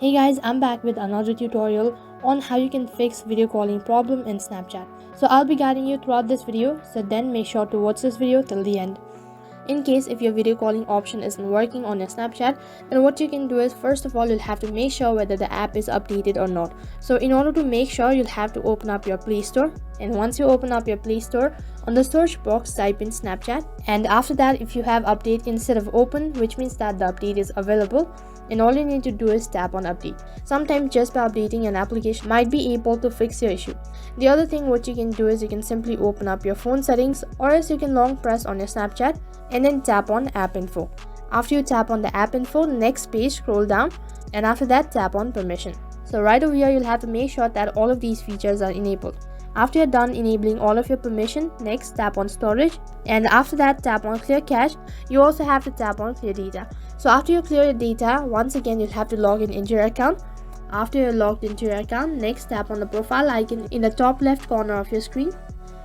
Hey guys, I'm back with another tutorial on how you can fix video calling problem in Snapchat. So I'll be guiding you throughout this video, so then make sure to watch this video till the end. In case if your video calling option isn't working on your Snapchat, then what you can do is, first of all, you'll have to make sure whether the app is updated or not. So in order to make sure, you'll have to open up your Play Store, and once you open up your Play Store, on the search box type in Snapchat, and after that, if you have update instead of open, which means that the update is available, and all you need to do is tap on update. Sometimes just by updating an application might be able to fix your issue. The other thing what you can do is you can simply open up your phone settings, or else you can long press on your Snapchat and then tap on app info. After you tap on the app info, next page, scroll down, and after that tap on permission. So right over here, you'll have to make sure that all of these features are enabled. After you're done enabling all of your permission, next tap on storage, and after that tap on clear cache. You also have to tap on clear data. So after you clear your data, once again you'll have to log in into your account. After you're logged into your account, next tap on the profile icon in the top left corner of your screen.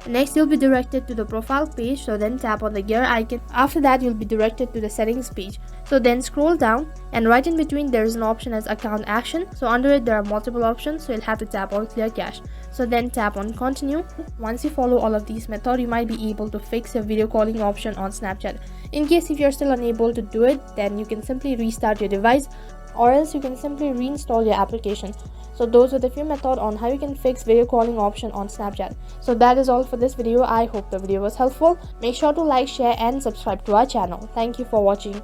Next, you'll be directed to the profile page, so then tap on the gear icon. After that, you'll be directed to the settings page. So then scroll down, and right in between there is an option as account action. So under it there are multiple options, so you'll have to tap on clear cache. So then tap on continue. Once you follow all of these methods, you might be able to fix your video calling option on Snapchat. In case if you're still unable to do it, then you can simply restart your device, or else you can simply reinstall your application. So those are the few methods on how you can fix video calling option on Snapchat. So that is all for this video. I hope the video was helpful. Make sure to like, share and subscribe to our channel. Thank you for watching.